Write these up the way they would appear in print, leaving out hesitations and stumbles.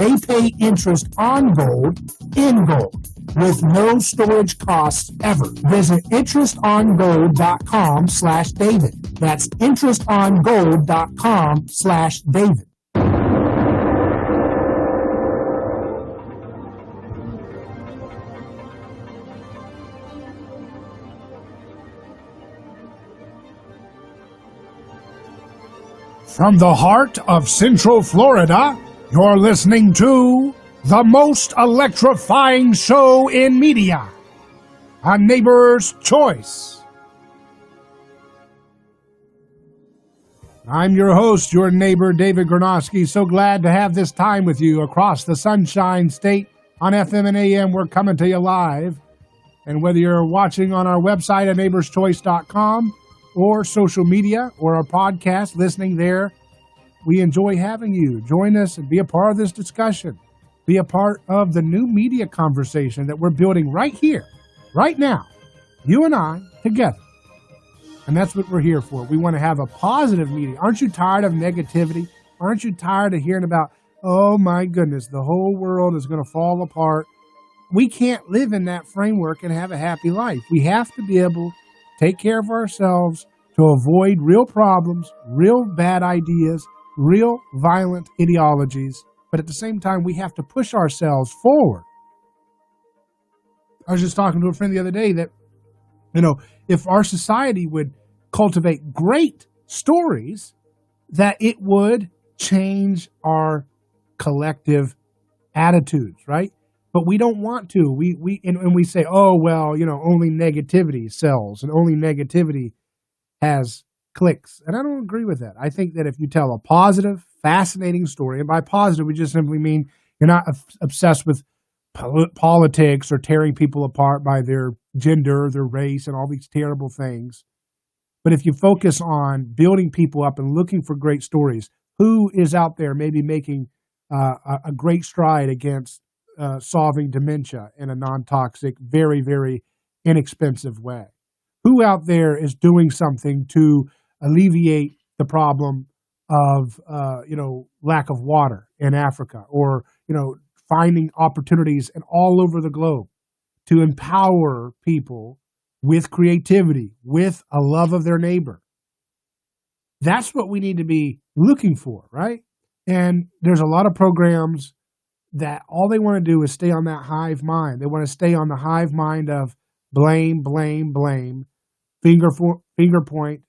They pay interest on gold in gold with no storage costs ever. Visit interestongold.com/David. That's interestongold.com/David. From the heart of Central Florida, you're listening to the most electrifying show in media, A Neighbor's Choice. I'm your host, your neighbor, David Gornosky. So glad to have this time with you across the Sunshine State on FM and AM. We're coming to you live. And whether you're watching on our website at neighborschoice.com or social media or our podcast, listening there, we enjoy having you. Join us and be a part of this discussion. Be a part of the new media conversation that we're building right here, right now, you and I together. And that's what we're here for. We want to have a positive media. Aren't you tired of negativity? Aren't you tired of hearing about, oh my goodness, the whole world is going to fall apart? We can't live in that framework and have a happy life. We have to be able to take care of ourselves to avoid real problems, real bad ideas, real violent ideologies, but at the same time, we have to push ourselves forward. I was just talking to a friend the other day that, if our society would cultivate great stories, that it would change our collective attitudes, right? But we don't want to. We say, oh, well, only negativity sells and only negativity has clicks. And I don't agree with that. I think that if you tell a positive, fascinating story, and by positive, we just simply mean you're not obsessed with politics or tearing people apart by their gender, their race, and all these terrible things. But if you focus on building people up and looking for great stories, who is out there maybe making a great stride against solving dementia in a non-toxic, very, very inexpensive way? Who out there is doing something to alleviate the problem of, lack of water in Africa, or, finding opportunities and all over the globe to empower people with creativity, with a love of their neighbor? That's what we need to be looking for, right? And there's a lot of programs that all they want to do is stay on that hive mind. They want to stay on the hive mind of blame, blame, blame, finger point,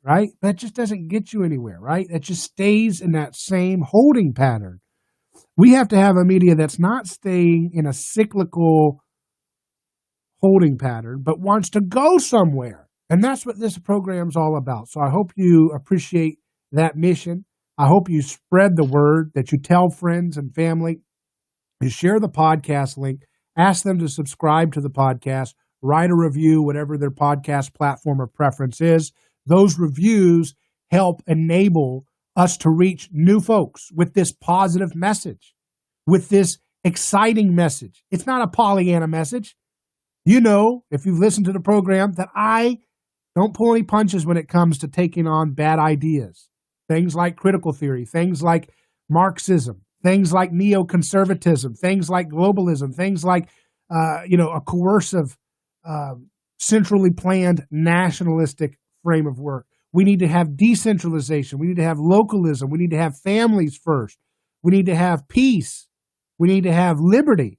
right? That just doesn't get you anywhere, right? That just stays in that same holding pattern. We have to have a media that's not staying in a cyclical holding pattern, but wants to go somewhere. And that's what this program's all about. So I hope you appreciate that mission. I hope you spread the word, that you tell friends and family, you share the podcast link, ask them to subscribe to the podcast, write a review, whatever their podcast platform of preference is. Those reviews help enable us to reach new folks with this positive message, with this exciting message. It's not a Pollyanna message. If you've listened to the program, that I don't pull any punches when it comes to taking on bad ideas. Things like critical theory, things like Marxism, things like neoconservatism, things like globalism, things like, a coercive, centrally planned nationalistic frame of work. We need to have decentralization. We need to have localism. We need to have families first. We need to have peace. We need to have liberty.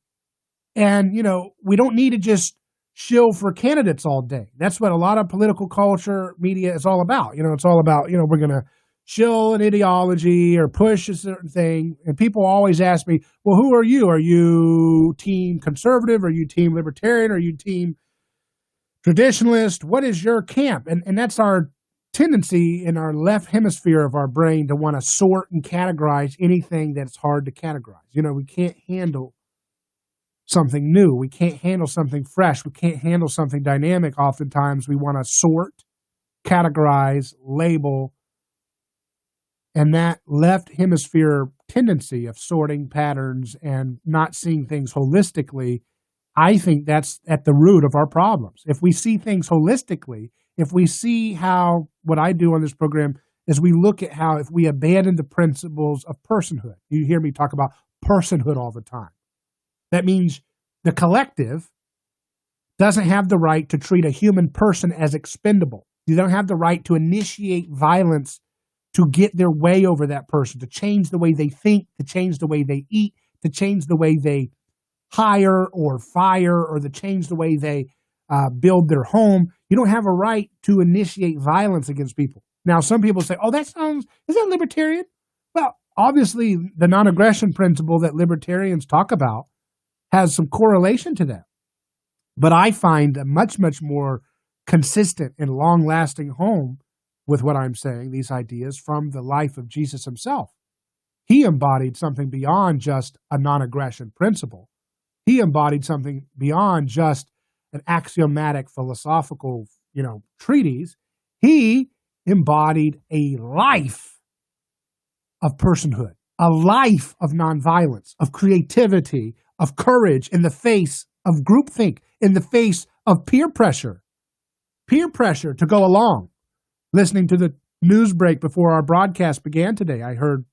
And, we don't need to just shill for candidates all day. That's what a lot of political culture media is all about. It's all about, we're going to shill an ideology or push a certain thing. And people always ask me, well, who are you? Are you team conservative? Are you team libertarian? Are you team traditionalist? What is your camp? And that's our tendency in our left hemisphere of our brain to want to sort and categorize anything that's hard to categorize. We can't handle something new. We can't handle something fresh. We can't handle something dynamic. Oftentimes we want to sort, categorize, label. And that left hemisphere tendency of sorting patterns and not seeing things holistically, I think that's at the root of our problems. If we see things holistically, if we see how what I do on this program as we look at how if we abandon the principles of personhood, you hear me talk about personhood all the time. That means the collective doesn't have the right to treat a human person as expendable. You don't have the right to initiate violence to get their way over that person, to change the way they think, to change the way they eat, to change the way they hire or fire, or to change the way they build their home. You don't have a right to initiate violence against people. Now, some people say, oh, is that libertarian? Well, obviously, the non-aggression principle that libertarians talk about has some correlation to that. But I find a much, much more consistent and long-lasting home with what I'm saying, these ideas, from the life of Jesus himself. He embodied something beyond just a non-aggression principle. He embodied something beyond just an axiomatic philosophical, treatise. He embodied a life of personhood, a life of nonviolence, of creativity, of courage in the face of groupthink, in the face of peer pressure to go along. Listening to the news break before our broadcast began today, I heard,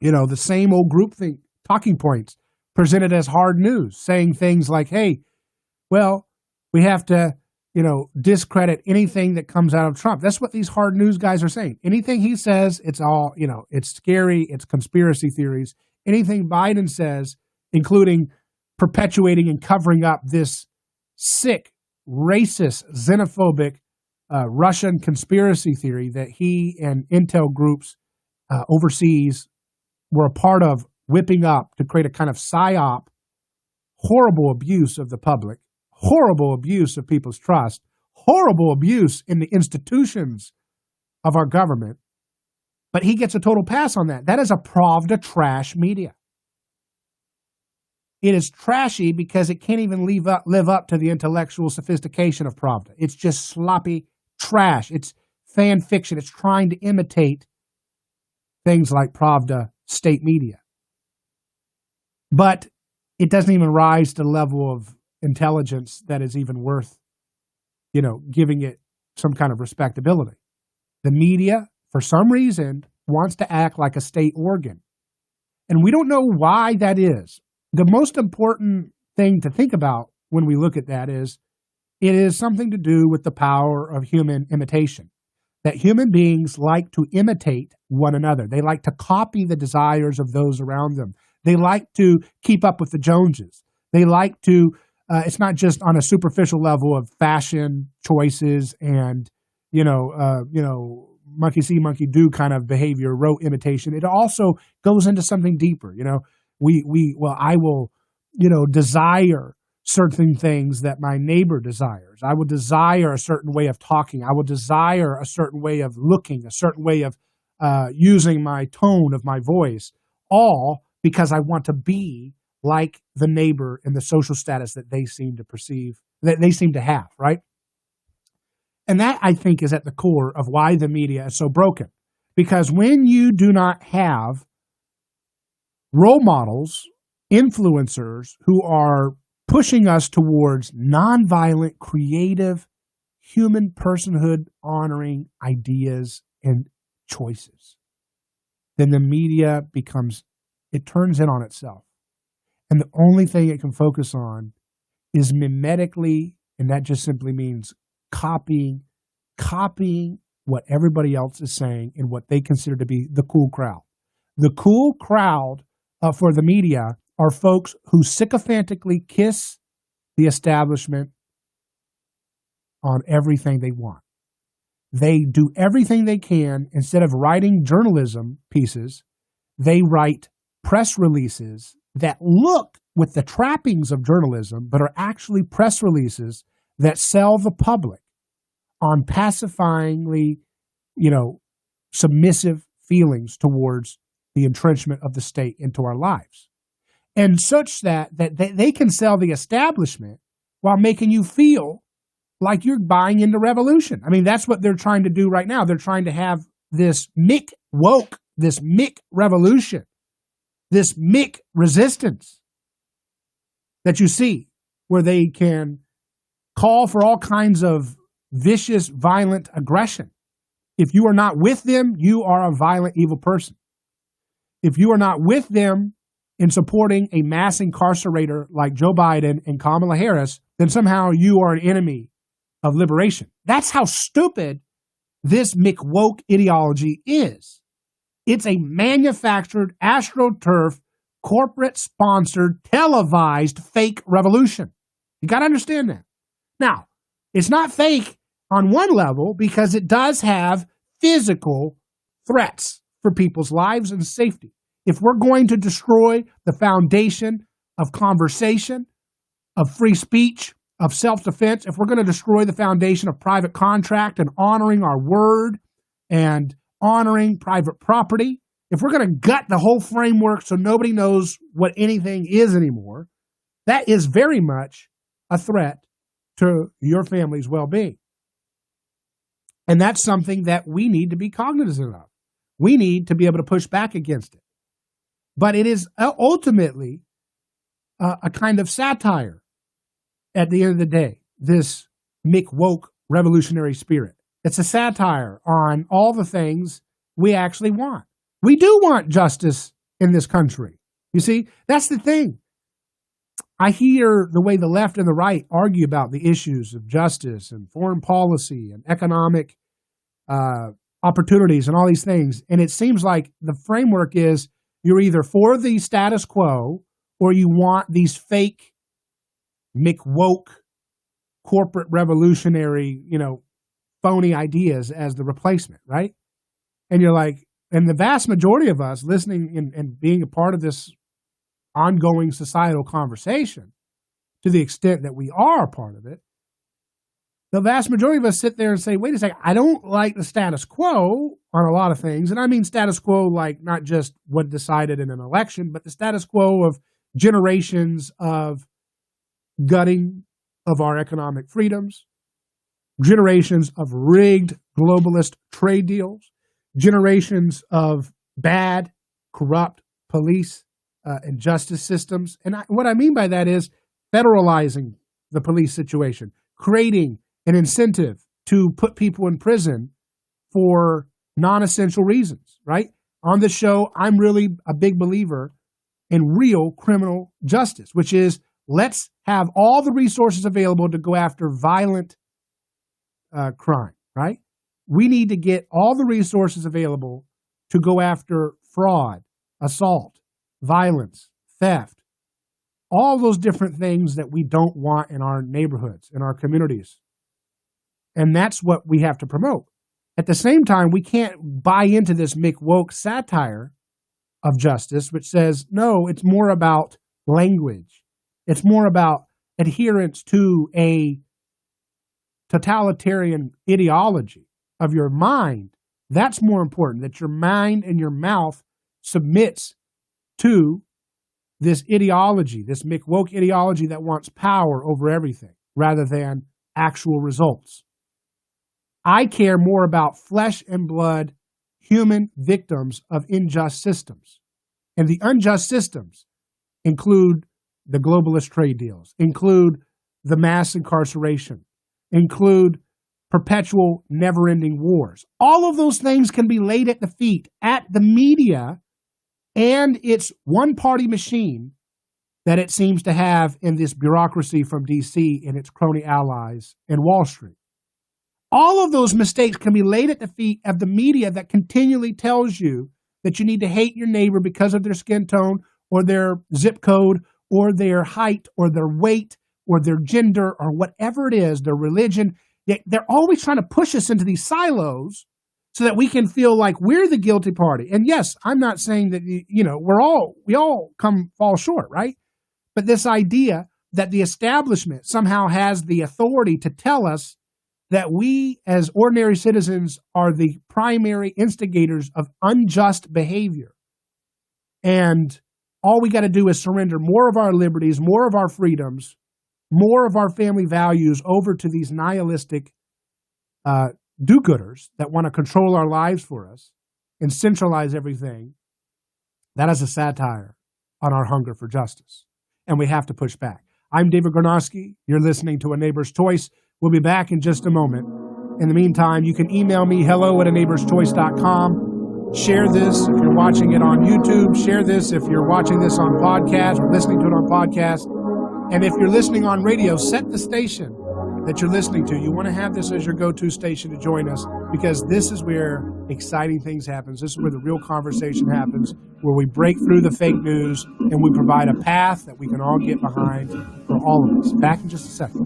the same old groupthink talking points presented as hard news, saying things like, hey, well, we have to, discredit anything that comes out of Trump. That's what these hard news guys are saying. Anything he says, it's all, it's scary, it's conspiracy theories. Anything Biden says, including perpetuating and covering up this sick, racist, xenophobic Russian conspiracy theory that he and intel groups overseas were a part of whipping up to create a kind of psyop, horrible abuse of the public, horrible abuse of people's trust, horrible abuse in the institutions of our government. But he gets a total pass on that. That is a Pravda trash media. It is trashy because it can't even live up to the intellectual sophistication of Pravda. It's just sloppy trash. It's fan fiction. It's trying to imitate things like Pravda state media. But it doesn't even rise to the level of intelligence that is even worth, giving it some kind of respectability. The media, for some reason, wants to act like a state organ. And we don't know why that is. The most important thing to think about when we look at that is it is something to do with the power of human imitation. That human beings like to imitate one another. They like to copy the desires of those around them. They like to keep up with the Joneses. They like to, it's not just on a superficial level of fashion choices and, monkey see, monkey do kind of behavior, rote imitation. It also goes into something deeper. I will, desire certain things that my neighbor desires. I will desire a certain way of talking. I will desire a certain way of looking, a certain way of using my tone of my voice, all because I want to be like the neighbor in the social status that they seem to perceive, that they seem to have, right? And that, I think, is at the core of why the media is so broken. Because when you do not have role models, influencers who are pushing us towards nonviolent, creative, human personhood honoring ideas and choices, then the media it turns in on itself. And the only thing it can focus on is mimetically, and that just simply means copying what everybody else is saying and what they consider to be the cool crowd. The cool crowd for the media are folks who sycophantically kiss the establishment on everything they want. They do everything they can. Instead of writing journalism pieces, they write press releases that look with the trappings of journalism, but are actually press releases that sell the public on pacifyingly, submissive feelings towards the entrenchment of the state into our lives. And such that they can sell the establishment while making you feel like you're buying into revolution. I mean, that's what they're trying to do right now. They're trying to have this Mick woke, this Mick revolution, this Mick resistance that you see, where they can call for all kinds of vicious, violent aggression If you are not with them, you are a violent, evil person. If you are not with them in supporting a mass incarcerator like Joe Biden and Kamala Harris, then somehow you are an enemy of liberation. That's how stupid this McWoke ideology is. It's a manufactured, astroturf, corporate-sponsored, televised fake revolution. You got to understand that. Now, it's not fake on one level because it does have physical threats for people's lives and safety. If we're going to destroy the foundation of conversation, of free speech, of self-defense, if we're going to destroy the foundation of private contract and honoring our word and honoring private property, if we're going to gut the whole framework so nobody knows what anything is anymore, that is very much a threat to your family's well-being. And that's something that we need to be cognizant of. We need to be able to push back against it. But it is ultimately a kind of satire at the end of the day, this McWoke revolutionary spirit. It's a satire on all the things we actually want. We do want justice in this country. You see, that's the thing. I hear the way the left and the right argue about the issues of justice and foreign policy and economic opportunities and all these things. And it seems like the framework is you're either for the status quo or you want these fake McWoke corporate revolutionary, phony ideas as the replacement, right? And you're like, and the vast majority of us listening and being a part of this ongoing societal conversation, to the extent that we are a part of it, the vast majority of us sit there and say, wait a second, I don't like the status quo on a lot of things. And I mean status quo like not just what decided in an election, but the status quo of generations of gutting of our economic freedoms, generations of rigged globalist trade deals, generations of bad, corrupt police and justice systems. And what I mean by that is federalizing the police situation, creating an incentive to put people in prison for non-essential reasons, right? On the show, I'm really a big believer in real criminal justice, which is let's have all the resources available to go after violent crime, right? We need to get all the resources available to go after fraud, assault, violence, theft, all those different things that we don't want in our neighborhoods, in our communities. And that's what we have to promote. At the same time, we can't buy into this McWoke satire of justice, which says, no, it's more about language. It's more about adherence to a totalitarian ideology of your mind. That's more important, that your mind and your mouth submits to this ideology, this McWoke ideology that wants power over everything rather than actual results. I care more about flesh and blood human victims of unjust systems. And the unjust systems include the globalist trade deals, include the mass incarceration, include perpetual never-ending wars. All of those things can be laid at the feet at the media and its one-party machine that it seems to have in this bureaucracy from D.C. and its crony allies in Wall Street. All of those mistakes can be laid at the feet of the media that continually tells you that you need to hate your neighbor because of their skin tone or their zip code or their height or their weight or their gender or whatever it is, their religion. They're always trying to push us into these silos so that we can feel like we're the guilty party. And yes, I'm not saying that, we all fall short, right? But this idea that the establishment somehow has the authority to tell us that we as ordinary citizens are the primary instigators of unjust behavior. And all we got to do is surrender more of our liberties, more of our freedoms, more of our family values over to these nihilistic do-gooders that want to control our lives for us and centralize everything. That is a satire on our hunger for justice. And we have to push back. I'm David Gornowski. You're listening to A Neighbor's Choice. We'll be back in just a moment. In the meantime, you can email me, hello@aneighborschoice.com. Share this if you're watching it on YouTube. Share this if you're watching this on podcast or listening to it on podcast. And if you're listening on radio, set the station that you're listening to. You want to have this as your go-to station to join us, because this is where exciting things happen. This is where the real conversation happens, where we break through the fake news and we provide a path that we can all get behind for all of us. Back in just a second.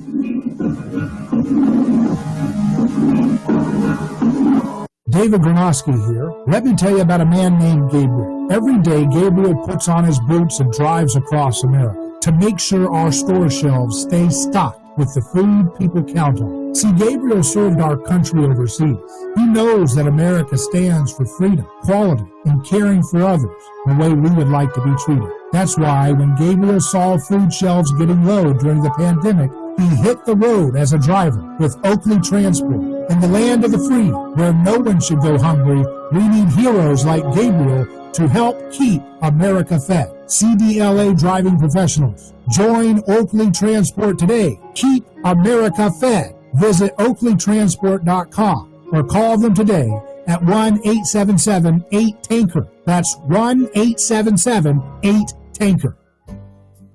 David Gronowski here. Let me tell you about a man named Gabriel. Every day, Gabriel puts on his boots and drives across America to make sure our store shelves stay stocked with the food people count on. See, Gabriel served our country overseas. He knows that America stands for freedom, quality, and caring for others the way we would like to be treated. That's why when Gabriel saw food shelves getting low during the pandemic, he hit the road as a driver with Oakley Transport. In the land of the free, where no one should go hungry, we need heroes like Gabriel to help keep America fed. CDLA driving professionals. Join Oakley Transport today. Keep America fed. Visit oakleytransport.com or call them today at 1-877-8-TANKER. That's 1-877-8-TANKER.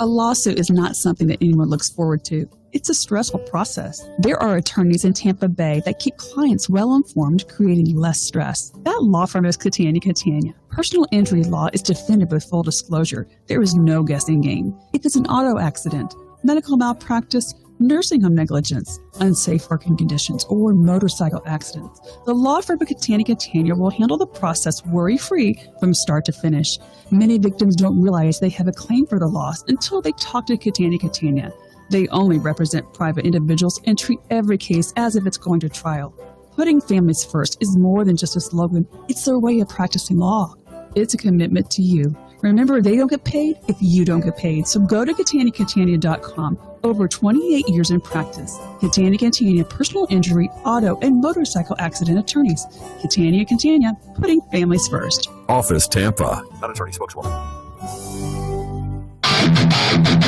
A lawsuit is not something that anyone looks forward to. It's a stressful process. There are attorneys in Tampa Bay that keep clients well informed, creating less stress. That law firm is Catania Catania. Personal injury law is defended with full disclosure. There is no guessing game. If it's an auto accident, medical malpractice, nursing home negligence, unsafe working conditions, or motorcycle accidents, the law firm of Catania Catania will handle the process worry-free from start to finish. Many victims don't realize they have a claim for the loss until they talk to Catania Catania. They only represent private individuals and treat every case as if it's going to trial. Putting families first is more than just a slogan. It's their way of practicing law. It's a commitment to you. Remember, they don't get paid if you don't get paid. So go to CataniaCatania.com. Over 28 years in practice. Catania Catania, personal injury, auto, and motorcycle accident attorneys. Catania Catania, putting families first. Office Tampa. Not attorney spokeswoman.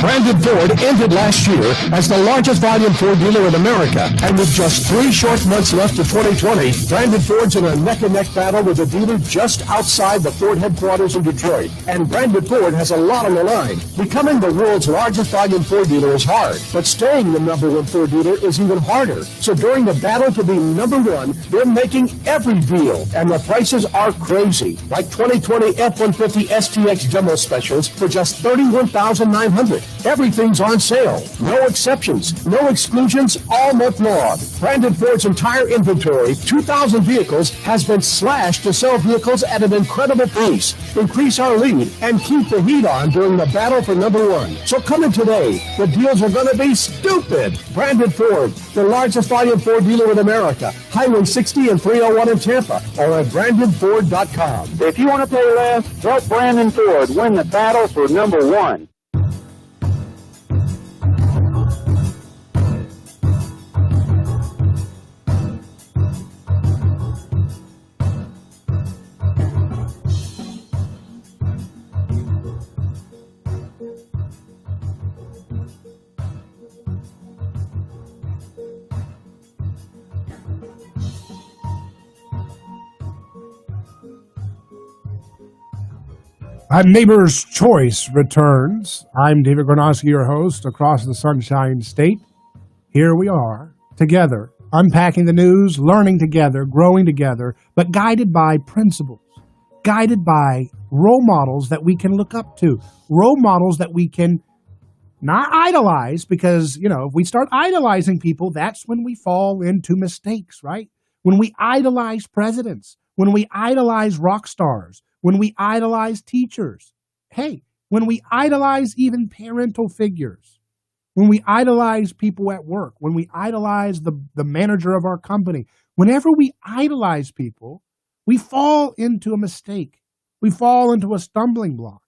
Brandon Ford ended last year as the largest volume Ford dealer in America, and with just 3 short months left of 2020, Brandon Ford's in a neck-and-neck battle with a dealer just outside the Ford headquarters in Detroit, and Brandon Ford has a lot on the line. Becoming the world's largest volume Ford dealer is hard, but staying the number one Ford dealer is even harder. So during the battle to be number one, they're making every deal, and the prices are crazy, like 2020 F-150 STX demo specials for just $31,900. Everything's on sale. No exceptions, no exclusions, all month long. Brandon Ford's entire inventory, 2,000 vehicles, has been slashed to sell vehicles at an incredible pace. Increase our lead and keep the heat on during the battle for number one. So come in today. The deals are going to be stupid. Brandon Ford, the largest volume Ford dealer in America. Highway 60 and 301 in Tampa, or at BrandonFord.com. If you want to pay less, help Brandon Ford win the battle for number one. Neighbor's Choice returns. I'm David Gronowski, your host, across the Sunshine State. Here we are, together, unpacking the news, learning together, growing together, but guided by principles, guided by role models that we can look up to, role models that we can not idolize, because, if we start idolizing people, that's when we fall into mistakes, right? When we idolize presidents, when we idolize rock stars, when we idolize teachers, when we idolize even parental figures, when we idolize people at work, when we idolize the manager of our company, whenever we idolize people, we fall into a mistake. We fall into a stumbling block.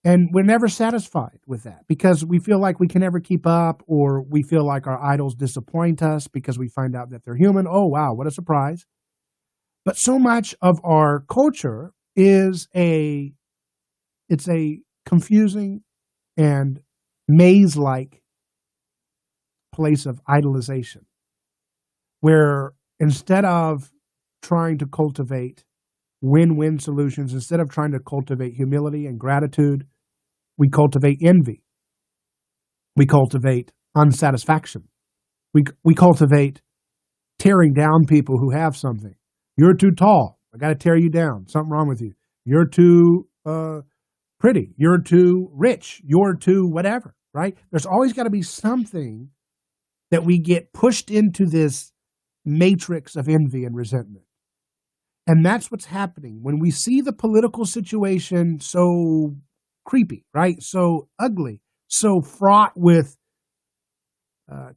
And we're never satisfied with that because we feel like we can never keep up, or we feel like our idols disappoint us because we find out that they're human. Oh, wow, what a surprise. But so much of our culture is a confusing and maze-like place of idolization. where instead of trying to cultivate win-win solutions, instead of trying to cultivate humility and gratitude, we cultivate envy. We cultivate unsatisfaction. We cultivate tearing down people who have something. You're too tall. I got to tear you down. Something wrong with you. You're too pretty. You're too rich. You're too whatever, right? There's always got to be something that we get pushed into this matrix of envy and resentment. And that's what's happening when we see the political situation so creepy, right? So ugly, so fraught with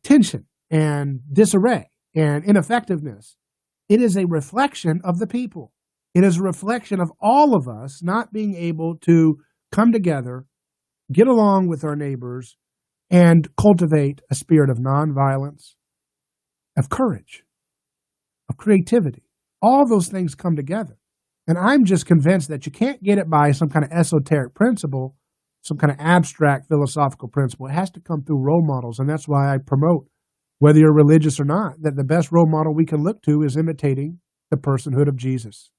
tension and disarray and ineffectiveness. It is a reflection of the people. It is a reflection of all of us not being able to come together, get along with our neighbors, and cultivate a spirit of nonviolence, of courage, of creativity. All those things come together. And I'm just convinced that you can't get it by some kind of esoteric principle, some kind of abstract philosophical principle. It has to come through role models. And that's why I promote, whether you're religious or not, that the best role model we can look to is imitating the personhood of Jesus.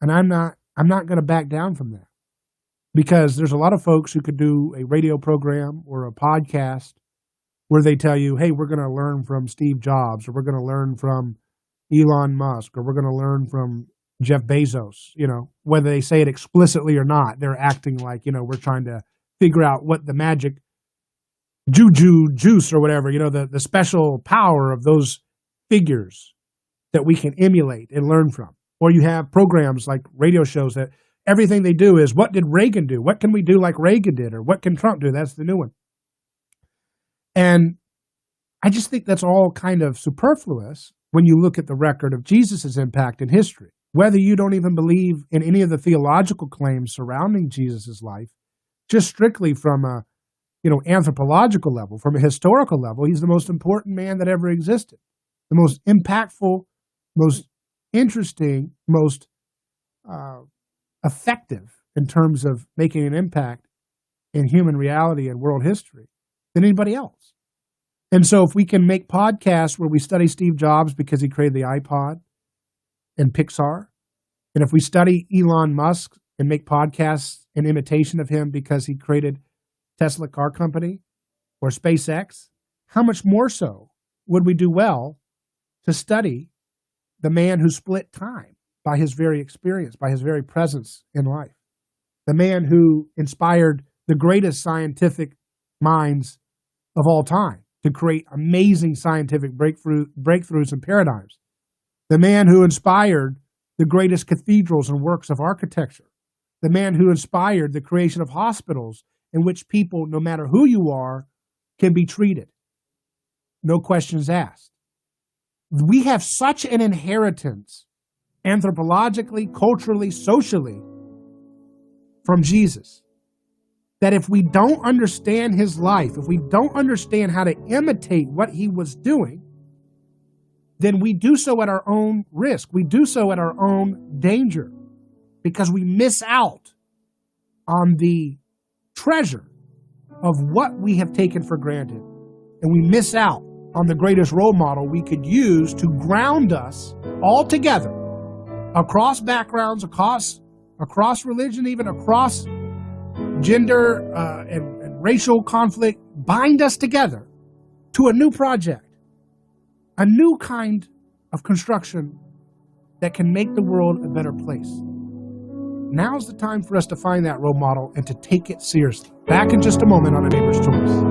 And I'm not going to back down from that, because there's a lot of folks who could do a radio program or a podcast where they tell you, hey, we're going to learn from Steve Jobs, or we're going to learn from Elon Musk, or we're going to learn from Jeff Bezos. You know, whether they say it explicitly or not, they're acting like, you know, we're trying to figure out what the magic juju juice or whatever, you know, the special power of those figures that we can emulate and learn from. Or you have programs like radio shows that everything they do is, what did Reagan do? What can we do like Reagan did? Or what can Trump do? That's the new one. And I just think that's all kind of superfluous when you look at the record of Jesus' impact in history. Whether you don't even believe in any of the theological claims surrounding Jesus' life, just strictly from a, you know, anthropological level, from a historical level, he's the most important man that ever existed. The most impactful, most interesting, most effective in terms of making an impact in human reality and world history than anybody else. And so if we can make podcasts where we study Steve Jobs because he created the iPod and Pixar, and if we study Elon Musk and make podcasts in imitation of him because he created Tesla car company or SpaceX, how much more so would we do well to study the man who split time by his very experience, by his very presence in life, the man who inspired the greatest scientific minds of all time to create amazing scientific breakthroughs and paradigms, the man who inspired the greatest cathedrals and works of architecture, the man who inspired the creation of hospitals in which people, no matter who you are, can be treated. No questions asked. We have such an inheritance, anthropologically, culturally, socially, from Jesus, that if we don't understand his life, if we don't understand how to imitate what he was doing, then we do so at our own risk. We do so at our own danger, because we miss out on the treasure of what we have taken for granted. And we miss out on the greatest role model we could use to ground us all together, across backgrounds, across religion, even across gender and racial conflict, bind us together to a new project, a new kind of construction that can make the world a better place. Now's the time for us to find that role model and to take it seriously. Back in just a moment on A Neighbor's Choice.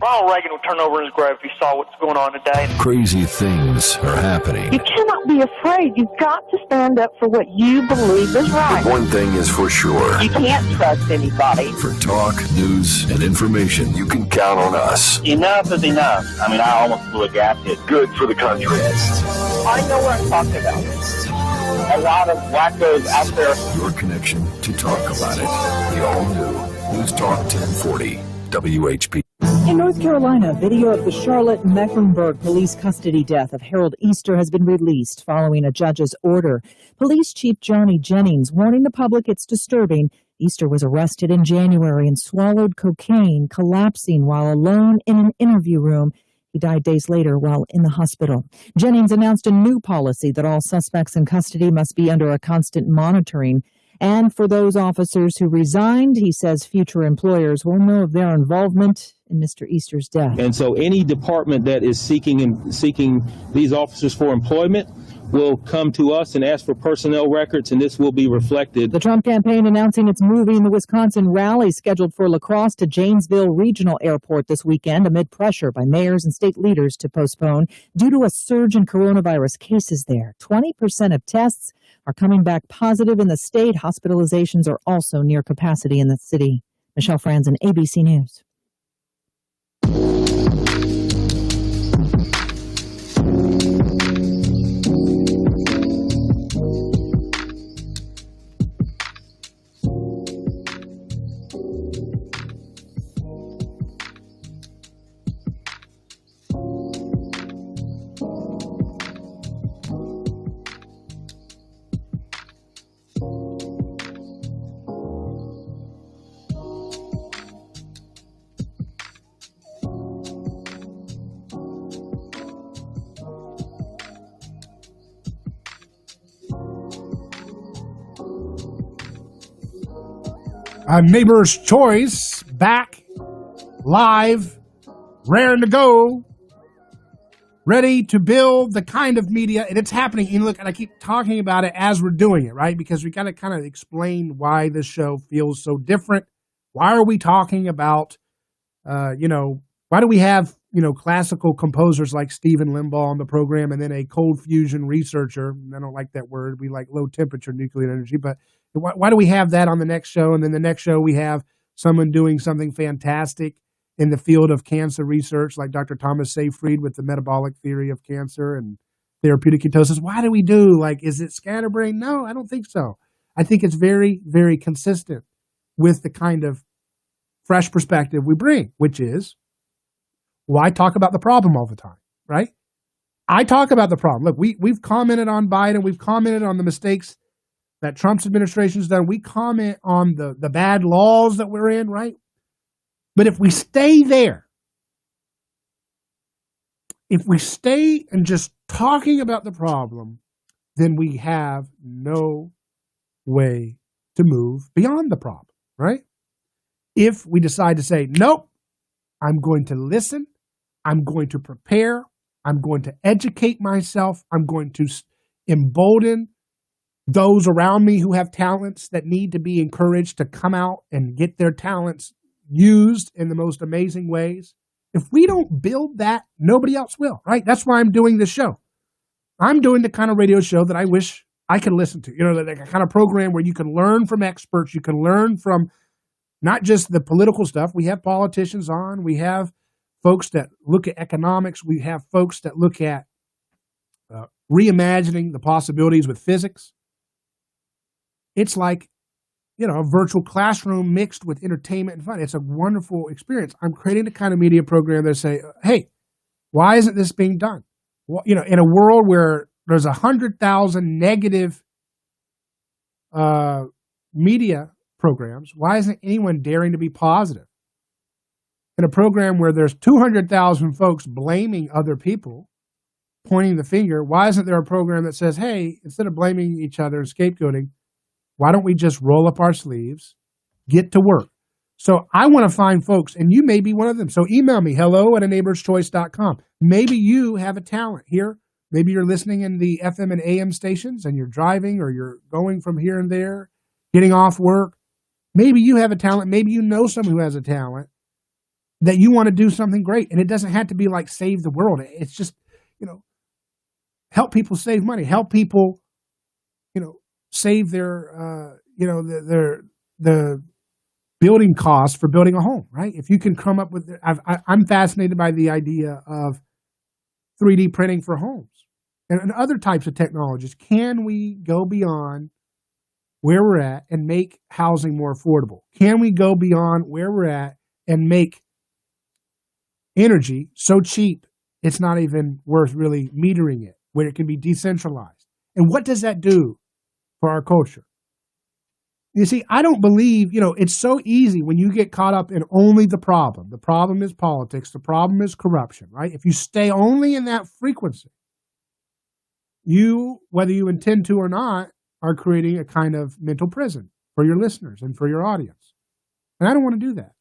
Ronald Reagan would turn over in his grave if he saw what's going on today. Crazy things are happening. You cannot be afraid. You've got to stand up for what you believe is right. One thing is for sure. You can't trust anybody. For talk, news, and information, you can count on us. Enough is enough. I mean, I almost blew a gasket. Good for the country. I know what I'm talking about. A lot of wackos out there. Your connection to talk about it. The all new News Talk 1040 WHP. In North Carolina, video of the Charlotte Mecklenburg police custody death of Harold Easter has been released following a judge's order. Police Chief Johnny Jennings warning the public it's disturbing. Easter was arrested in January and swallowed cocaine, collapsing while alone in an interview room. He died days later while in the hospital. Jennings announced a new policy that all suspects in custody must be under a constant monitoring. And for those officers who resigned, he says future employers will know of their involvement in Mr. Easter's death. And so any department that is seeking these officers for employment will come to us and ask for personnel records, and this will be reflected. The Trump campaign announcing it's moving the Wisconsin rally scheduled for La Crosse to Janesville Regional Airport this weekend amid pressure by mayors and state leaders to postpone due to a surge in coronavirus cases there. 20% of tests are coming back positive in the state. Hospitalizations are also near capacity in the city. Michelle Franzen, ABC News. Neighbor's Choice, back, live, raring to go, ready to build the kind of media, and it's happening. And look, and I keep talking about it as we're doing it, right? Because we got to kind of explain why this show feels so different. Why are we talking about, why do we have, classical composers like Stephen Limbaugh on the program and then a cold fusion researcher? I don't like that word. We like low temperature nuclear energy, but why do we have that on the next show? And then the next show we have someone doing something fantastic in the field of cancer research, like Dr. Thomas Seyfried with the metabolic theory of cancer and therapeutic ketosis. Why do we do, is it scatterbrain? No, I don't think so. I think it's very, very consistent with the kind of fresh perspective we bring, which is, why talk about the problem all the time, right? I talk about the problem. Look, we've commented on Biden. We've commented on the mistakes that Trump's administration's done. We comment on the bad laws that we're in, right? But if we stay there, if we stay and just talking about the problem, then we have no way to move beyond the problem, right? If we decide to say, nope, I'm going to listen, I'm going to prepare, I'm going to educate myself, I'm going to embolden those around me who have talents that need to be encouraged to come out and get their talents used in the most amazing ways. If we don't build that, nobody else will, right? That's why I'm doing this show. I'm doing the kind of radio show that I wish I could listen to, the kind of program where you can learn from experts, you can learn from not just the political stuff. We have politicians on, we have folks that look at economics, we have folks that look at reimagining the possibilities with physics. It's like, a virtual classroom mixed with entertainment and fun. It's a wonderful experience. I'm creating the kind of media program that say, hey, why isn't this being done? Well, in a world where there's 100,000 negative media programs, why isn't anyone daring to be positive? In a program where there's 200,000 folks blaming other people, pointing the finger, why isn't there a program that says, hey, instead of blaming each other and scapegoating, why don't we just roll up our sleeves, get to work? So I want to find folks, and you may be one of them. So email me, hello@aneighborschoice.com. Maybe you have a talent here. Maybe you're listening in the FM and AM stations and you're driving or you're going from here and there, getting off work. Maybe you have a talent. Maybe you know someone who has a talent that you want to do something great. And it doesn't have to be like save the world. It's just, help people save money, help people, save their, the building costs for building a home, right? If you can come up with, I'm fascinated by the idea of 3D printing for homes and other types of technologies. Can we go beyond where we're at and make housing more affordable? Can we go beyond where we're at and make energy so cheap, it's not even worth really metering it, where it can be decentralized. And what does that do for our culture? You see, I don't believe, it's so easy when you get caught up in only the problem. The problem is politics. The problem is corruption, right? If you stay only in that frequency, you, whether you intend to or not, are creating a kind of mental prison for your listeners and for your audience. And I don't want to do that.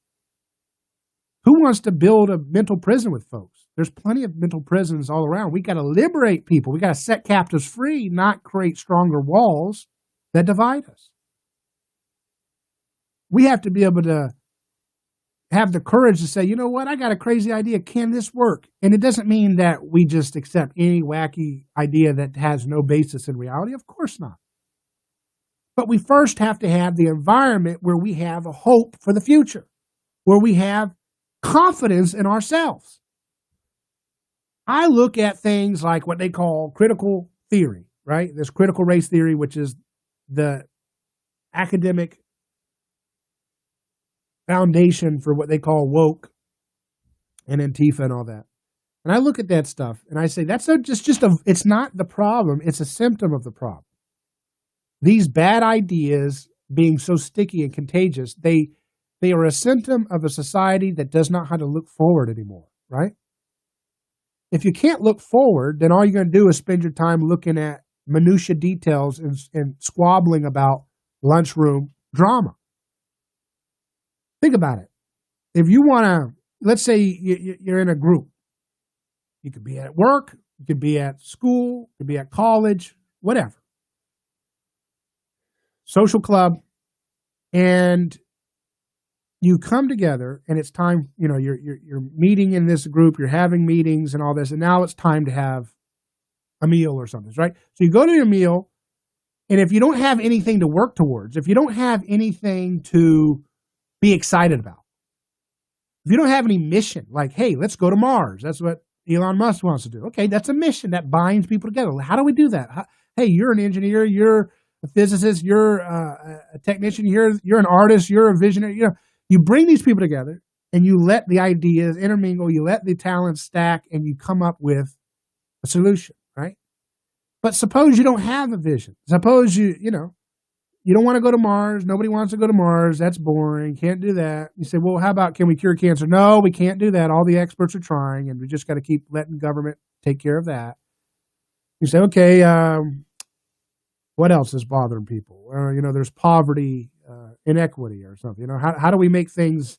Who wants to build a mental prison with folks? There's plenty of mental prisons all around. We got to liberate people. We got to set captives free, not create stronger walls that divide us. We have to be able to have the courage to say, you know what, I got a crazy idea. Can this work? And it doesn't mean that we just accept any wacky idea that has no basis in reality. Of course not. But we first have to have the environment where we have a hope for the future, where we have confidence in ourselves. I look at things like what they call critical theory, right? This critical race theory, which is the academic foundation for what they call woke and Antifa and all that. And I look at that stuff and I say, it's not the problem. It's a symptom of the problem. These bad ideas being so sticky and contagious, they are a symptom of a society that does not know how to look forward anymore, right? If you can't look forward, then all you're going to do is spend your time looking at minutia details and squabbling about lunchroom drama. Think about it. If you want to, let's say you're in a group. You could be at work, you could be at school, you could be at college, whatever. Social club, and you come together and it's time, you're meeting in this group, you're having meetings and all this, and now it's time to have a meal or something, right? So you go to your meal, and if you don't have anything to work towards, if you don't have anything to be excited about, if you don't have any mission, like, hey, let's go to Mars, that's what Elon Musk wants to do. Okay, that's a mission that binds people together. How do we do that? Hey, you're an engineer, you're a physicist, you're a technician, you're an artist, you're a visionary. You bring these people together and you let the ideas intermingle, you let the talents stack, and you come up with a solution, right? But suppose you don't have a vision. Suppose you don't want to go to Mars. Nobody wants to go to Mars. That's boring. Can't do that. You say, well, how about, can we cure cancer? No, we can't do that. All the experts are trying, and we just got to keep letting government take care of that. You say, okay, what else is bothering people? There's poverty, inequity or something. How do we make things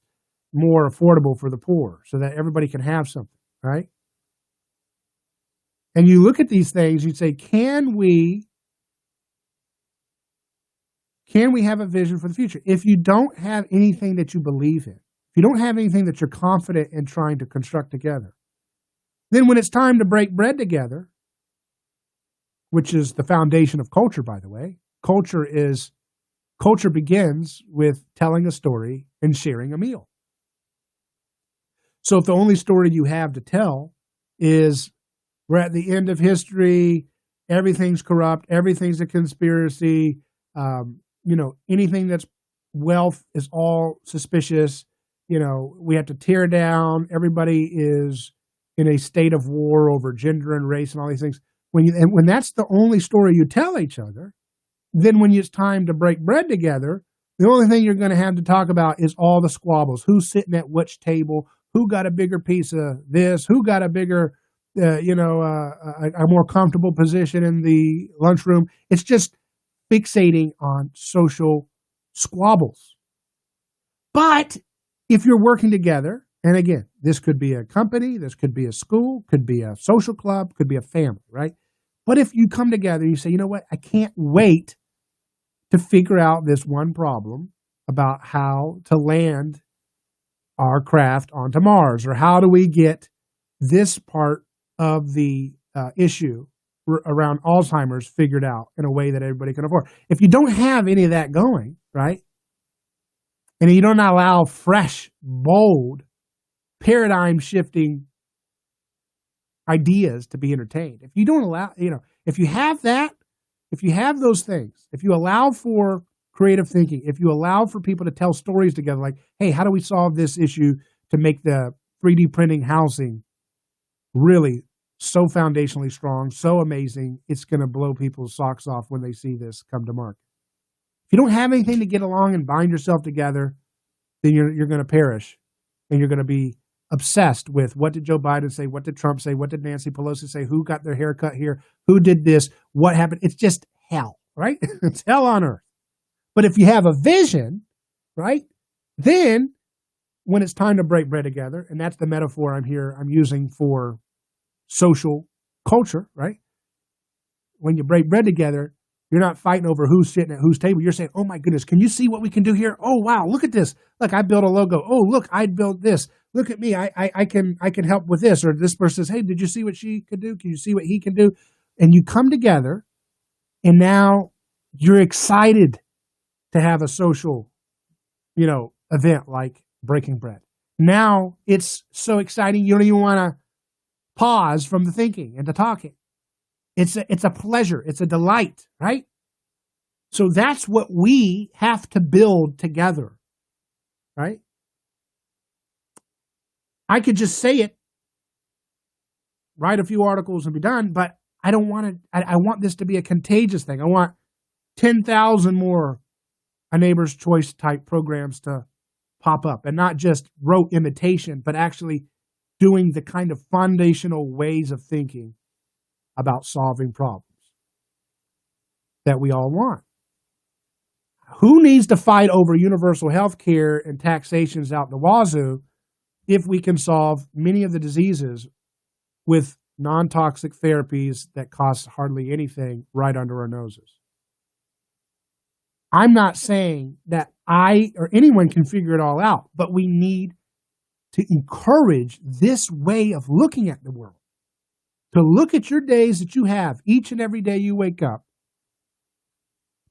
more affordable for the poor so that everybody can have something, right? And you look at these things, you say, can we have a vision for the future? If you don't have anything that you believe in, if you don't have anything that you're confident in trying to construct together, then when it's time to break bread together, which is the foundation of culture, by the way. Culture begins with telling a story and sharing a meal. So if the only story you have to tell is we're at the end of history, everything's corrupt, everything's a conspiracy, anything that's wealth is all suspicious, we have to tear down, everybody is in a state of war over gender and race and all these things. When that's the only story you tell each other, then when it's time to break bread together, the only thing you're going to have to talk about is all the squabbles. Who's sitting at which table? Who got a bigger piece of this? Who got a bigger, a more comfortable position in the lunchroom? It's just fixating on social squabbles. But if you're working together, and again, this could be a company, this could be a school, could be a social club, could be a family, right? But if you come together and you say, you know what, I can't wait to figure out this one problem about how to land our craft onto Mars, or how do we get this part of the issue around Alzheimer's figured out in a way that everybody can afford. If you don't have any of that going, right, and you don't allow fresh, bold, paradigm-shifting ideas to be entertained, if you don't allow, if you have that, if you have those things, if you allow for creative thinking, if you allow for people to tell stories together, like, hey, how do we solve this issue to make the 3D printing housing really so foundationally strong, so amazing, it's going to blow people's socks off when they see this come to market. If you don't have anything to get along and bind yourself together, then you're going to perish, and you're going to be obsessed with what did Joe Biden say, what did Trump say, what did Nancy Pelosi say, who got their hair cut here, who did this, what happened. It's just hell, right? It's hell on earth. But if you have a vision, right, then when it's time to break bread together, and that's the metaphor I'm using for social culture, right? When you break bread together, you're not fighting over who's sitting at whose table. You're saying, oh my goodness, can you see what we can do here? Oh, wow, look at this. Look, I built a logo. Oh, look, I built this. Look at me. I can help with this. Or this person says, hey, did you see what she could do? Can you see what he can do? And you come together, and now you're excited to have a social, event like breaking bread. Now it's so exciting you don't even want to pause from the thinking and the talking. It's a pleasure. It's a delight, right? So that's what we have to build together, right? I could just say it, write a few articles and be done, but I don't want to. I want this to be a contagious thing. I want 10,000 more A Neighbor's Choice type programs to pop up, and not just rote imitation, but actually doing the kind of foundational ways of thinking about solving problems that we all want. Who needs to fight over universal health care and taxations out the wazoo if we can solve many of the diseases with non-toxic therapies that cost hardly anything right under our noses? I'm not saying that I or anyone can figure it all out, but we need to encourage this way of looking at the world. To look at your days that you have each and every day you wake up,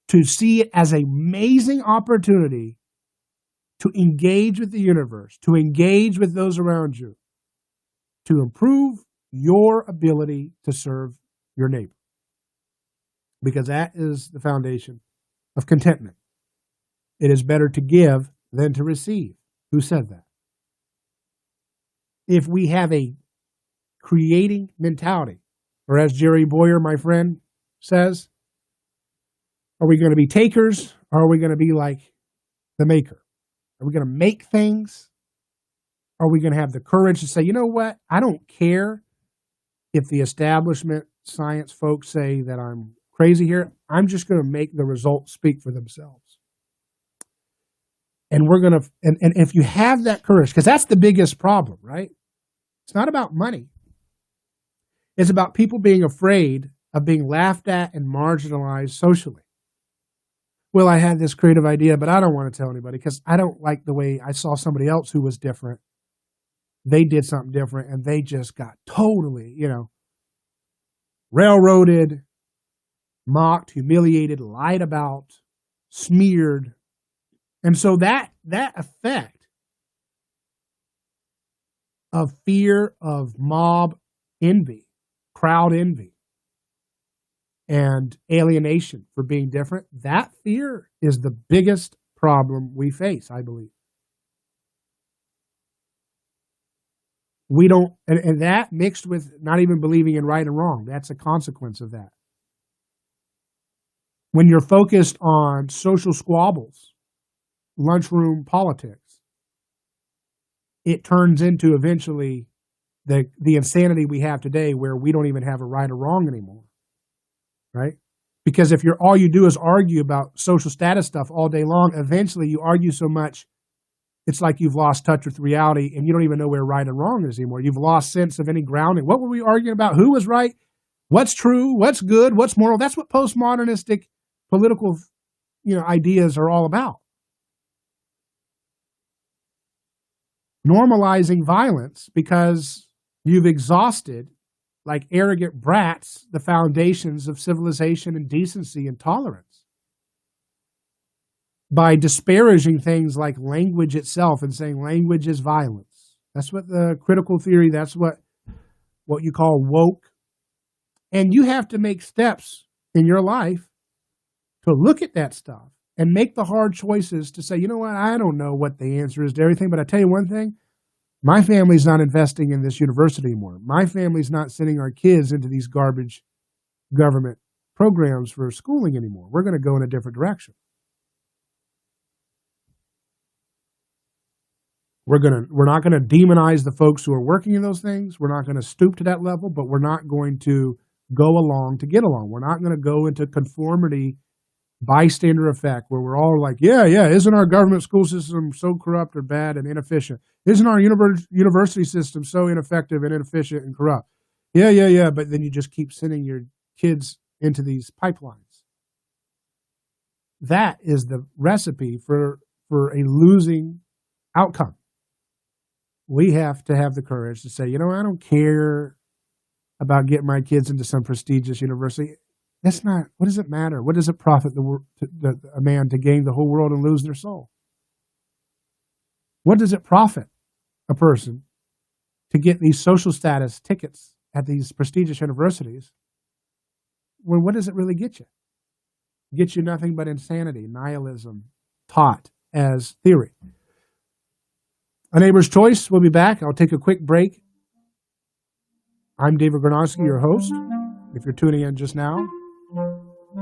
to see it as an amazing opportunity to engage with the universe, to engage with those around you, to improve your ability to serve your neighbor. Because that is the foundation of contentment. It is better to give than to receive. Who said that? If we have a creating mentality, or as Jerry Boyer, my friend, says, are we going to be takers, or are we going to be like the maker? Are we going to make things? Are we going to have the courage to say, you know what? I don't care if the establishment science folks say that I'm crazy here. I'm just going to make the results speak for themselves. And we're going to, and if you have that courage, because that's the biggest problem, right? It's not about money. It's about people being afraid of being laughed at and marginalized socially. Well, I had this creative idea, but I don't want to tell anybody because I don't like the way I saw somebody else who was different. They did something different and they just got totally, railroaded, mocked, humiliated, lied about, smeared. And so that effect of fear of mob envy, crowd envy, and alienation for being different, that fear is the biggest problem we face, I believe. We don't, and that mixed with not even believing in right and wrong, that's a consequence of that. When you're focused on social squabbles, lunchroom politics, it turns into eventually the insanity we have today where we don't even have a right or wrong anymore, right? Because if all you do is argue about social status stuff all day long, eventually you argue so much, it's like you've lost touch with reality and you don't even know where right and wrong is anymore. You've lost sense of any grounding. What were we arguing about? Who was right? What's true? What's good? What's moral? That's what postmodernistic political, ideas are all about. Normalizing violence because you've exhausted, like arrogant brats, the foundations of civilization and decency and tolerance by disparaging things like language itself and saying language is violence. That's what the critical theory, that's what you call woke. And you have to make steps in your life to look at that stuff and make the hard choices to say, you know what, I don't know what the answer is to everything, but I tell you one thing, My family's not investing in this university anymore. My family's not sending our kids into these garbage government programs for schooling anymore. We're going to go in a different direction. We're not going to demonize the folks who are working in those things. We're not going to stoop to that level, but we're not going to go along to get along. We're not going to go into conformity, bystander effect, where we're all like, yeah, isn't our government school system so corrupt or bad and inefficient? Isn't our university system so ineffective and inefficient and corrupt? Yeah, but then you just keep sending your kids into these pipelines. That is the recipe for a losing outcome. We have to have the courage to say, I don't care about getting my kids into some prestigious university. That's not, what does it matter? What does it profit a man to gain the whole world and lose their soul? What does it profit a person to get these social status tickets at these prestigious universities? Well, what does it really get you? It gets you nothing but insanity, nihilism, taught as theory. A Neighbor's Choice. We'll be back. I'll take a quick break. I'm David Gronowski, your host. If you're tuning in just now,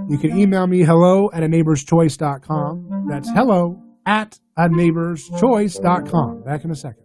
you can email me hello@aneighborschoice.com. That's hello@aneighborschoice.com. Back in a second.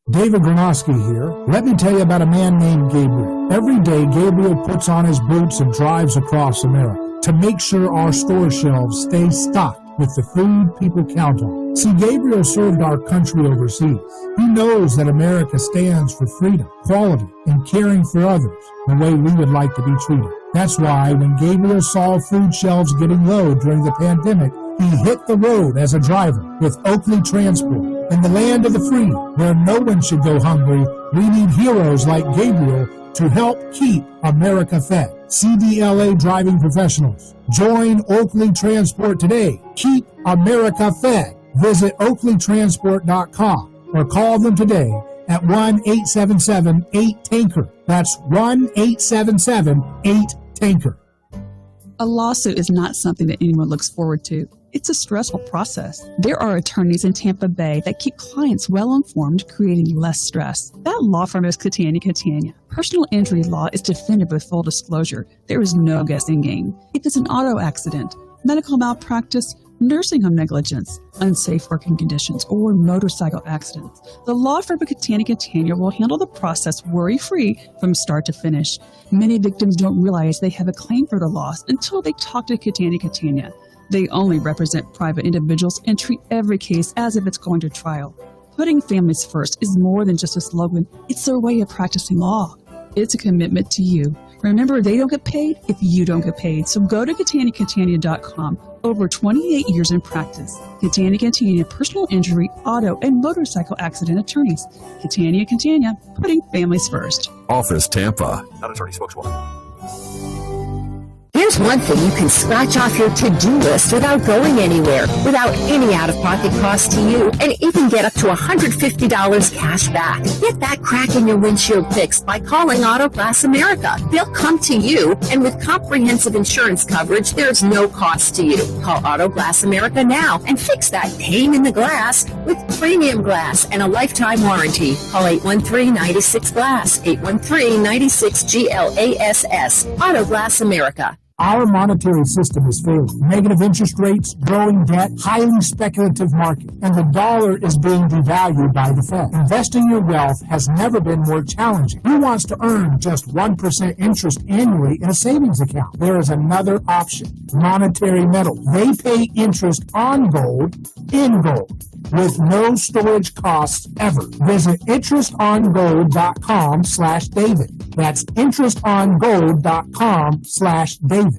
David Gronowski here. Let me tell you about a man named Gabriel. Every day, Gabriel puts on his boots and drives across America to make sure our store shelves stay stocked with the food people count on. See, Gabriel served our country overseas. He knows that America stands for freedom, quality, and caring for others the way we would like to be treated. That's why when Gabriel saw food shelves getting low during the pandemic, he hit the road as a driver with Oakley Transport. In the land of the free, where no one should go hungry, we need heroes like Gabriel to help keep America fed. CDLA driving professionals. Join Oakley Transport today. Keep America fed. Visit oakleytransport.com or call them today at 1-877-8-TANKER. That's 1-877-8-TANKER. A lawsuit is not something that anyone looks forward to. It's a stressful process. There are attorneys in Tampa Bay that keep clients well informed, creating less stress. That law firm is Catania. Personal injury law is defended with full disclosure. There is no guessing game. If it's an auto accident, medical malpractice, nursing home negligence, unsafe working conditions, or motorcycle accidents, the law firm of Catania will handle the process worry-free from start to finish. Many victims don't realize they have a claim for the loss until they talk to Catania. They only represent private individuals and treat every case as if it's going to trial. Putting families first is more than just a slogan. It's their way of practicing law. It's a commitment to you. Remember, they don't get paid if you don't get paid. So go to Catania.com. Over 28 years in practice. Catania, personal injury, auto, and motorcycle accident attorneys. Catania, putting families first. Office Tampa. Not attorney spokeswoman. Here's one thing you can scratch off your to-do list without going anywhere, without any out-of-pocket cost to you, and even get up to $150 cash back. Get that crack in your windshield fixed by calling Auto Glass America. They'll come to you, and with comprehensive insurance coverage, there's no cost to you. Call Auto Glass America now and fix that pane in the glass with premium glass and a lifetime warranty. Call 813-96-GLASS, 813-96-GLASS. Auto Glass America. Our monetary system is failing. Negative interest rates, growing debt, highly speculative market, and the dollar is being devalued by the Fed. Investing your wealth has never been more challenging. Who wants to earn just 1% interest annually in a savings account? There is another option. Monetary metals. They pay interest on gold, in gold, with no storage costs ever. Visit interestongold.com/David. That's interestongold.com/David.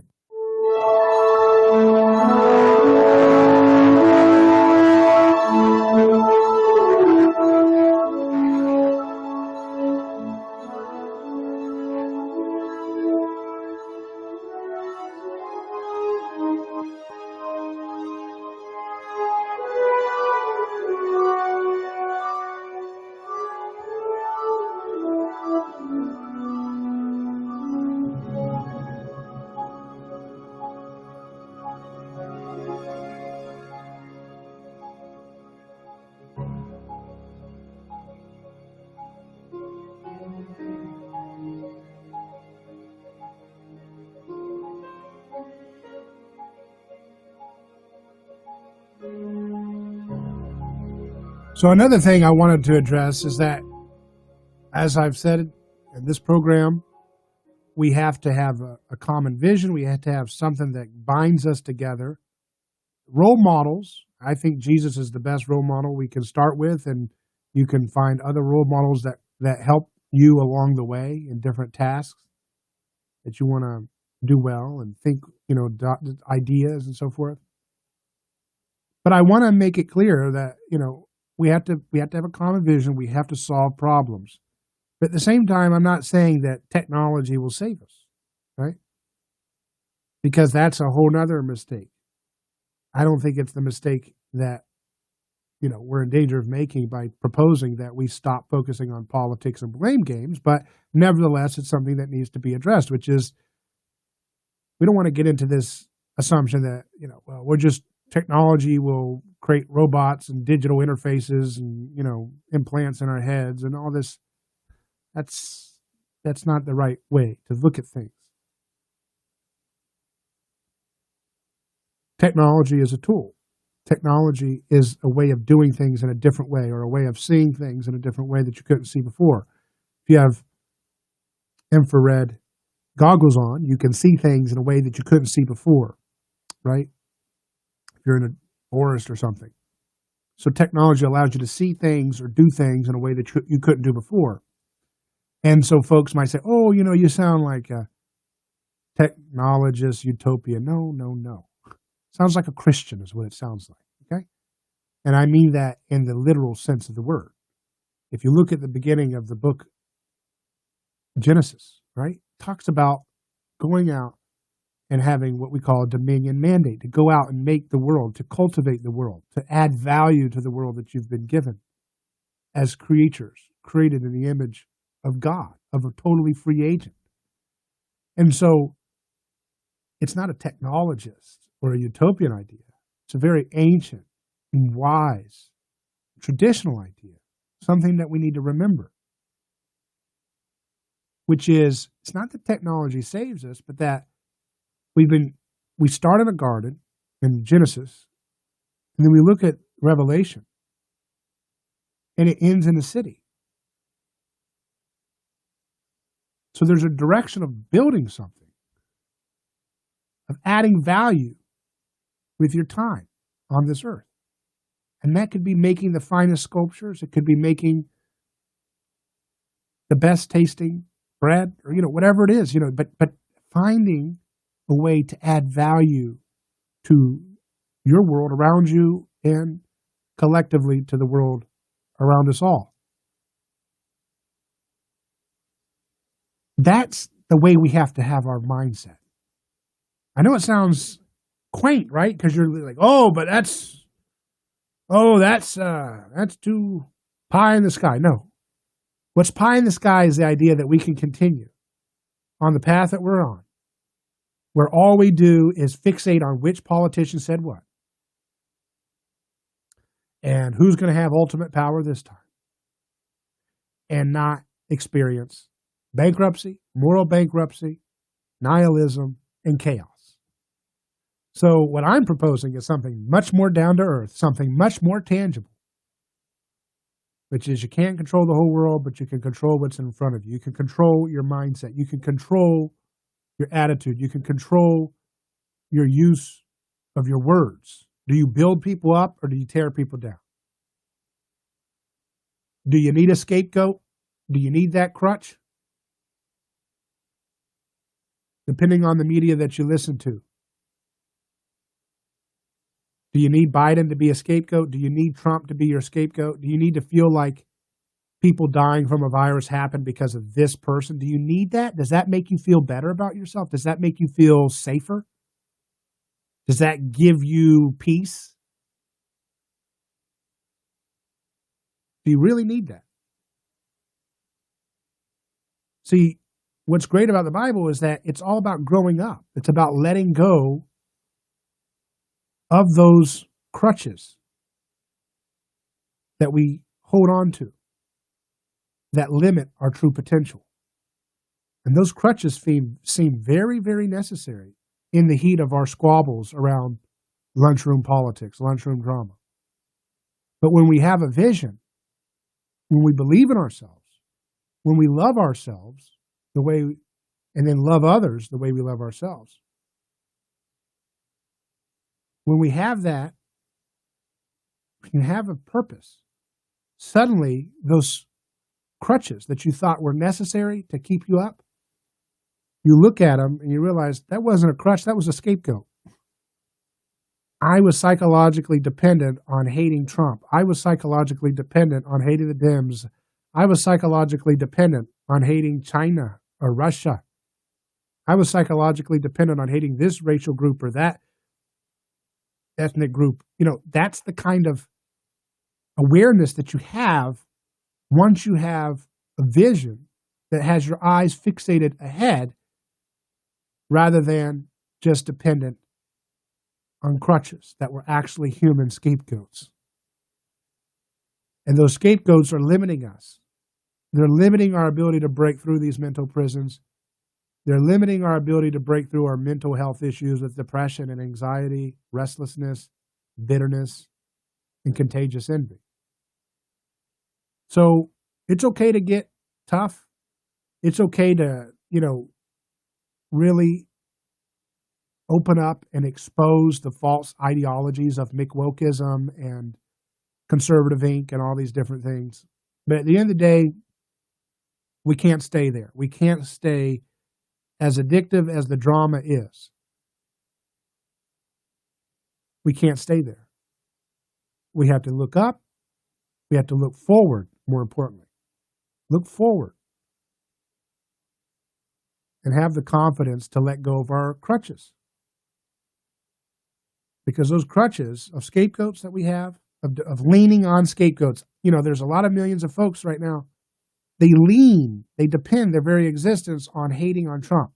So another thing I wanted to address is that, as I've said in this program, we have to have a common vision. We have to have something that binds us together. Role models. I think Jesus is the best role model we can start with, and you can find other role models that help you along the way in different tasks that you want to do well and think, ideas and so forth. But I want to make it clear that, we have to have a common vision. We have to solve problems. But at the same time, I'm not saying that technology will save us, right? Because that's a whole nother mistake. I don't think it's the mistake that, we're in danger of making by proposing that we stop focusing on politics and blame games. But nevertheless, it's something that needs to be addressed, which is we don't want to get into this assumption that, technology will create robots and digital interfaces and, implants in our heads and all this. That's not the right way to look at things. Technology is a tool. Technology is a way of doing things in a different way, or a way of seeing things in a different way that you couldn't see before. If you have infrared goggles on, you can see things in a way that you couldn't see before, right? If you're in a forest or something. So technology allows you to see things or do things in a way that you couldn't do before. And so folks might say, oh, you sound like a technologist utopia. No. Sounds like a Christian is what it sounds like, okay? And I mean that in the literal sense of the word. If you look at the beginning of the book Genesis, right? It talks about going out and having what we call a dominion mandate, to go out and make the world, to cultivate the world, to add value to the world that you've been given as creatures, created in the image of God, of a totally free agent. And so it's not a technologist or a utopian idea. It's a very ancient and wise, traditional idea, something that we need to remember, which is, it's not that technology saves us, but that we start in a garden in Genesis, and then we look at Revelation, and it ends in a city. So there's a direction of building something, of adding value with your time on this earth. And that could be making the finest sculptures. It could be making the best tasting bread, or, whatever it is, but finding a way to add value to your world around you and collectively to the world around us all. That's the way we have to have our mindset. I know it sounds quaint, right? Because you're like, that's too pie in the sky. No. What's pie in the sky is the idea that we can continue on the path that we're on, where all we do is fixate on which politician said what and who's going to have ultimate power this time, and not experience bankruptcy, moral bankruptcy, nihilism, and chaos. So what I'm proposing is something much more down to earth, something much more tangible, which is you can't control the whole world, but you can control what's in front of you. You can control your mindset. You can control your attitude. You can control your use of your words. Do you build people up or do you tear people down? Do you need a scapegoat? Do you need that crutch? Depending on the media that you listen to. Do you need Biden to be a scapegoat? Do you need Trump to be your scapegoat? Do you need to feel like people dying from a virus happened because of this person? Do you need that? Does that make you feel better about yourself? Does that make you feel safer? Does that give you peace? Do you really need that? See, what's great about the Bible is that it's all about growing up. It's about letting go of those crutches that we hold on to that limit our true potential. And those crutches seem very, very necessary in the heat of our squabbles around lunchroom politics, lunchroom drama. But when we have a vision, when we believe in ourselves, when we love ourselves the way, and then love others the way we love ourselves, when we have that, when you have a purpose, suddenly those crutches that you thought were necessary to keep you up, you look at them and you realize that wasn't a crutch, that was a scapegoat. I was psychologically dependent on hating Trump. I was psychologically dependent on hating the Dems. I was psychologically dependent on hating China or Russia. I was psychologically dependent on hating this racial group or that ethnic group. You know, that's the kind of awareness that you have once you have a vision that has your eyes fixated ahead rather than just dependent on crutches that were actually human scapegoats. And those scapegoats are limiting us. They're limiting our ability to break through these mental prisons. They're limiting our ability to break through our mental health issues with depression and anxiety, restlessness, bitterness, and contagious envy. So it's okay to get tough. It's okay to, really open up and expose the false ideologies of McWokeism and Conservative Inc. and all these different things. But at the end of the day, we can't stay there. We can't stay as addictive as the drama is. We can't stay there. We have to look up. We have to look forward, more importantly. Look forward. And have the confidence to let go of our crutches. Because those crutches of scapegoats that we have, of leaning on scapegoats, there's a lot of millions of folks right now, they depend their very existence on hating on Trump.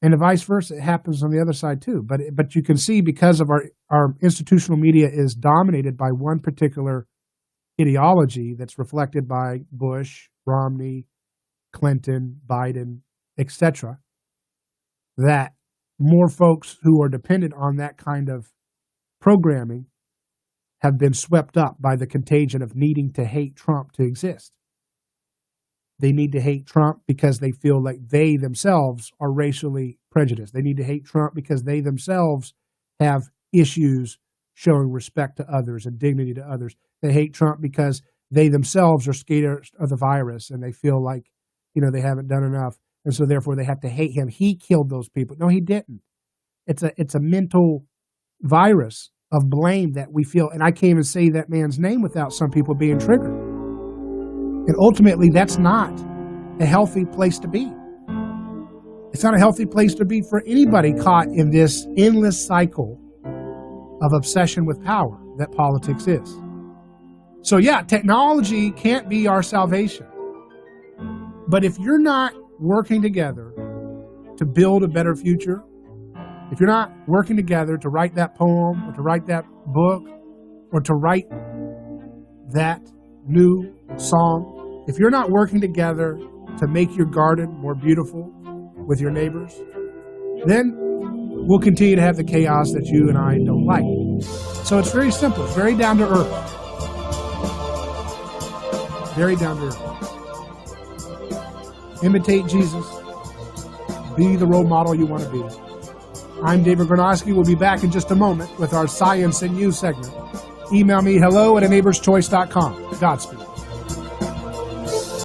And the vice versa, it happens on the other side too. But you can see because of our institutional media is dominated by one particular ideology that's reflected by Bush, Romney, Clinton, Biden, etc., that more folks who are dependent on that kind of programming have been swept up by the contagion of needing to hate Trump to exist. They need to hate Trump because they feel like they themselves are racially prejudiced. They need to hate Trump because they themselves have issues showing respect to others and dignity to others. They hate Trump because they themselves are scared of the virus and they feel like, they haven't done enough. And so therefore they have to hate him. He killed those people. No, he didn't. It's a mental virus of blame that we feel. And I can't even say that man's name without some people being triggered. And ultimately, that's not a healthy place to be. It's not a healthy place to be for anybody caught in this endless cycle of obsession with power that politics is. So yeah, technology can't be our salvation. But if you're not working together to build a better future, if you're not working together to write that poem or to write that book or to write that new song, if you're not working together to make your garden more beautiful with your neighbors, then we'll continue to have the chaos that you and I don't like. So it's very simple. It's very down to earth. Very down to earth. Imitate Jesus. Be the role model you want to be. I'm David Granosky. We'll be back in just a moment with our Science and You segment. Email me hello@aneighborschoice.com. Godspeed.